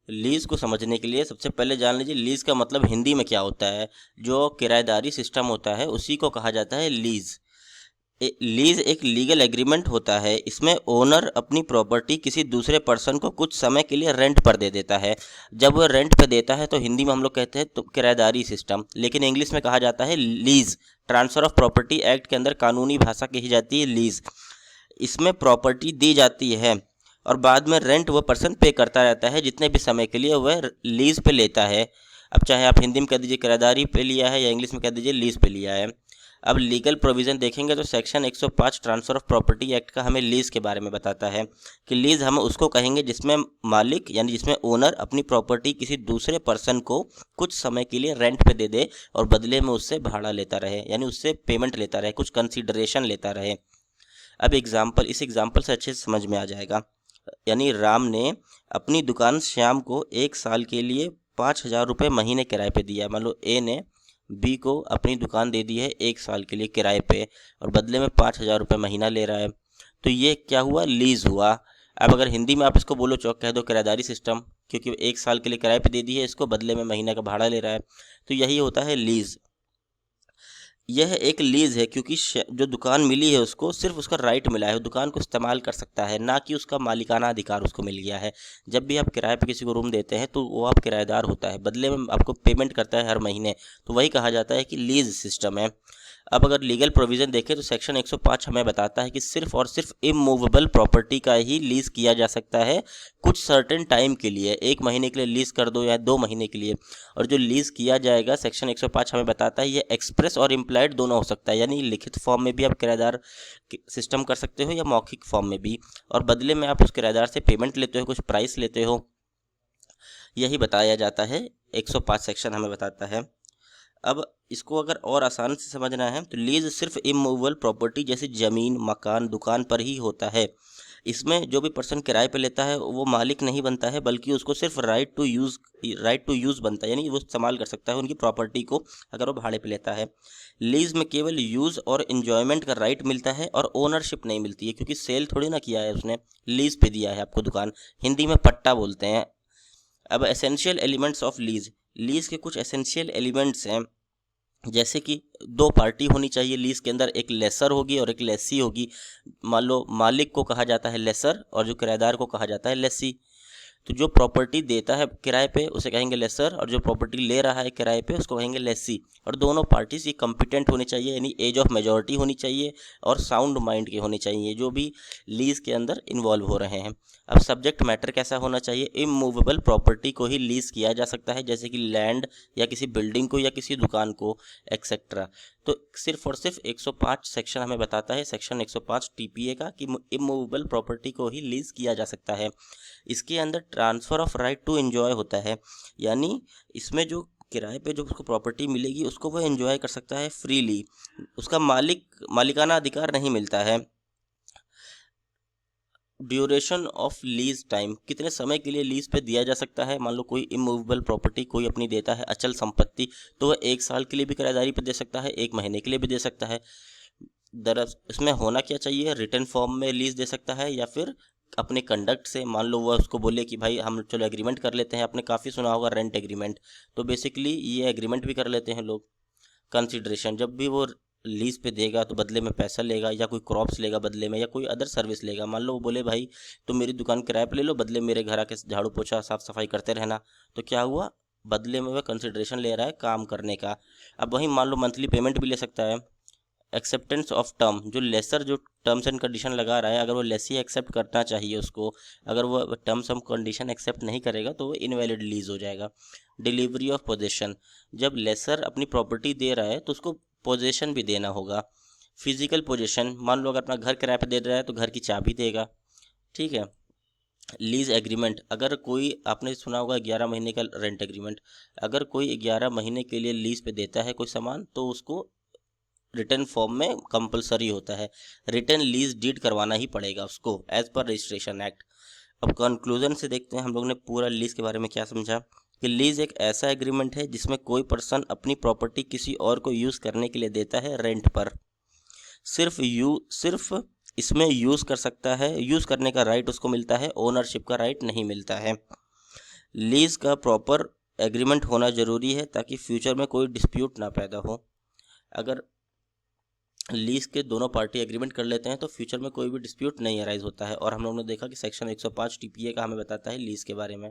Lease को समझने के लिए सबसे पहले जान लीजिए लीज़ का मतलब हिंदी में क्या होता है। जो किराएदारी सिस्टम होता है उसी को कहा जाता है लीज़। लीज एक लीगल एग्रीमेंट होता है। इसमें ओनर अपनी प्रॉपर्टी किसी दूसरे पर्सन को कुछ समय के लिए रेंट पर दे देता है। जब वो रेंट पे देता है तो हिंदी में हम लोग कहते हैं तो किराएदारी सिस्टम, लेकिन इंग्लिश में कहा जाता है lease. Transfer of property act के अंदर कानूनी भाषा कही जाती है लीज। इसमें प्रॉपर्टी दी जाती है और बाद में रेंट वो पर्सन पे करता रहता है जितने भी समय के लिए वह लीज पे लेता है। अब चाहे आप हिंदी में कह दीजिए किराएदारी पे लिया है या इंग्लिश में कह दीजिए लीज पे लिया है। अब लीगल प्रोविज़न देखेंगे तो section 105 transfer of property act का हमें लीज़ के बारे में बताता है कि लीज़ हम उसको कहेंगे जिसमें मालिक यानी जिसमें ओनर अपनी प्रॉपर्टी किसी दूसरे पर्सन को कुछ समय के लिए रेंट पे दे दे और बदले में उससे भाड़ा लेता रहे, यानी उससे पेमेंट लेता रहे, कुछ कंसीडरेशन लेता रहे। अब इस एग्जाम्पल से अच्छे से समझ में आ जाएगा। यानी राम ने अपनी दुकान श्याम को 1 साल के लिए 5,000 रुपये महीने किराए पे दिया। मान लो ए ने बी को अपनी दुकान दे दी है 1 साल के लिए किराए पे और बदले में 5,000 रुपये महीना ले रहा है, तो ये क्या हुआ, लीज हुआ। अब अगर हिंदी में आप इसको बोलो चौक कह दो किराएदारी सिस्टम, क्योंकि 1 साल के लिए किराए पे दे दी है इसको, बदले में महीना का भाड़ा ले रहा है, तो यही होता है लीज। यह एक लीज है क्योंकि जो दुकान मिली है उसको सिर्फ उसका राइट मिला है, दुकान को इस्तेमाल कर सकता है, ना कि उसका मालिकाना अधिकार उसको मिल गया है। जब भी आप किराए पे किसी को रूम देते हैं तो वो आप किराएदार होता है, बदले में आपको पेमेंट करता है हर महीने, तो वही कहा जाता है कि लीज सिस्टम है। अब अगर लीगल प्रोविज़न देखें तो सेक्शन 105 हमें बताता है कि सिर्फ और सिर्फ इमूवेबल प्रॉपर्टी का ही लीज़ किया जा सकता है कुछ सर्टेन टाइम के लिए। 1 महीने के लिए लीज़ कर दो या 2 महीने के लिए। और जो लीज़ किया जाएगा सेक्शन 105 हमें बताता है ये एक्सप्रेस और इम्प्लाइड दोनों हो सकता है, यानी लिखित फॉर्म में भी आप किराएदार सिस्टम कर सकते हो या मौखिक फॉर्म में भी, और बदले में आप उस किराएदार से पेमेंट लेते हो, कुछ प्राइस लेते हो, यही बताया जाता है। 105 सेक्शन हमें बताता है। अब इसको अगर और आसान से समझना है तो लीज सिर्फ इमूवेबल प्रॉपर्टी जैसे ज़मीन, मकान, दुकान पर ही होता है। इसमें जो भी पर्सन किराए पे लेता है वो मालिक नहीं बनता है, बल्कि उसको सिर्फ राइट टू यूज़ बनता है, यानी वो इस्तेमाल कर सकता है उनकी प्रॉपर्टी को अगर वो भाड़े पे लेता है। लीज में केवल यूज़ और इन्जॉयमेंट का राइट मिलता है और ओनरशिप नहीं मिलती है, क्योंकि सेल थोड़ी ना किया है उसने, लीज पे दिया है आपको दुकान, हिंदी में पट्टा बोलते हैं। अब essential elements of lease, lease के कुछ एसेंशियल एलिमेंट्स हैं, जैसे कि 2 पार्टी होनी चाहिए लीज के अंदर, एक लेसर होगी और एक लेसी होगी। मान लो मालिक को कहा जाता है लेसर और जो किराएदार को कहा जाता है लेसी। तो जो प्रॉपर्टी देता है किराए पे उसे कहेंगे लेसर और जो प्रॉपर्टी ले रहा है किराए पे उसको कहेंगे लेसी। और दोनों पार्टीज ये कॉम्पिटेंट होनी चाहिए, यानी एज ऑफ मेजॉरिटी होनी चाहिए और साउंड माइंड के होने चाहिए जो भी लीज के अंदर इन्वॉल्व हो रहे हैं। अब सब्जेक्ट मैटर कैसा होना चाहिए, इमूवेबल प्रॉपर्टी को ही लीज किया जा सकता है, जैसे कि लैंड या किसी बिल्डिंग को या किसी दुकान को एक्सेट्रा। तो सिर्फ और सिर्फ 105 सेक्शन हमें बताता है, सेक्शन 105 टीपीए का, कि इमूवेबल प्रॉपर्टी को ही लीज किया जा सकता है। इसके अंदर transfer of right to enjoy होता है, यानी इसमें जो किराए पे जो उसको प्रॉपर्टी मिलेगी उसको वो एंजॉय कर सकता है फ्रीली, उसका मालिकाना अधिकार नहीं मिलता है। ड्यूरेशन ऑफ लीज टाइम, कितने समय के लिए लीज पे दिया जा सकता है। मान लो कोई इमूवेबल प्रॉपर्टी कोई अपनी देता है अचल संपत्ति, तो वह 1 साल के लिए भी किराएदारी पे दे सकता है, 1 महीने के लिए भी दे सकता है। दरअसल इसमें होना क्या चाहिए, रिटर्न फॉर्म में लीज दे सकता है या फिर अपने कंडक्ट से। मान लो वह उसको बोले कि भाई हम चलो एग्रीमेंट कर लेते हैं, आपने काफ़ी सुना होगा रेंट एग्रीमेंट, तो बेसिकली ये एग्रीमेंट भी कर लेते हैं लोग। कंसिडरेशन, जब भी वो लीज पे देगा तो बदले में पैसा लेगा या कोई क्रॉप्स लेगा बदले में या कोई अदर सर्विस लेगा। मान लो वो बोले भाई तुम मेरी दुकान किराए पे ले लो, बदले में मेरे घर आके झाड़ू पोछा साफ सफाई करते रहना, तो क्या हुआ, बदले में वह कंसिडरेशन ले रहा है काम करने का। अब वहीं मान लो मंथली पेमेंट भी ले सकता है। एक्सेप्टेंस ऑफ टर्म, जो लेसर जो टर्म्स एंड कंडीशन लगा रहा है, अगर वो लेसी एक्सेप्ट करना चाहिए उसको, अगर वो टर्म्स एंड कंडीशन एक्सेप्ट नहीं करेगा तो वो इनवैलिड लीज हो जाएगा। डिलीवरी ऑफ पोजेशन, जब लेसर अपनी प्रॉपर्टी दे रहा है तो उसको पोजेशन भी देना होगा। फिजिकल पोजेशन, मान लो अगर अपना घर किराए पे दे रहा है तो घर की चाबी देगा, ठीक है। लीज एग्रीमेंट, अगर कोई, आपने सुना होगा 11 महीने का रेंट एग्रीमेंट, अगर कोई 11 महीने के लिए लीज पे देता है कोई सामान तो उसको रिटर्न फॉर्म में कंपलसरी होता है, रिटर्न लीज डीड करवाना ही पड़ेगा उसको एज पर रजिस्ट्रेशन एक्ट। अब कंक्लूजन से देखते हैं हम लोग ने पूरा लीज के बारे में क्या समझा, कि लीज एक ऐसा एग्रीमेंट है जिसमें कोई पर्सन अपनी प्रॉपर्टी किसी और को यूज़ करने के लिए देता है रेंट पर। सिर्फ इसमें यूज़ कर सकता है, यूज़ करने का राइट उसको मिलता है, ओनरशिप का राइट नहीं मिलता है। लीज़ का प्रॉपर एग्रीमेंट होना ज़रूरी है ताकि फ्यूचर में कोई डिस्प्यूट ना पैदा हो। अगर लीज़ के दोनों पार्टी एग्रीमेंट कर लेते हैं तो फ्यूचर में कोई भी डिस्प्यूट नहीं अराइज होता है। और हम लोग ने देखा कि सेक्शन 105 टीपीए का हमें बताता है लीज़ के बारे में।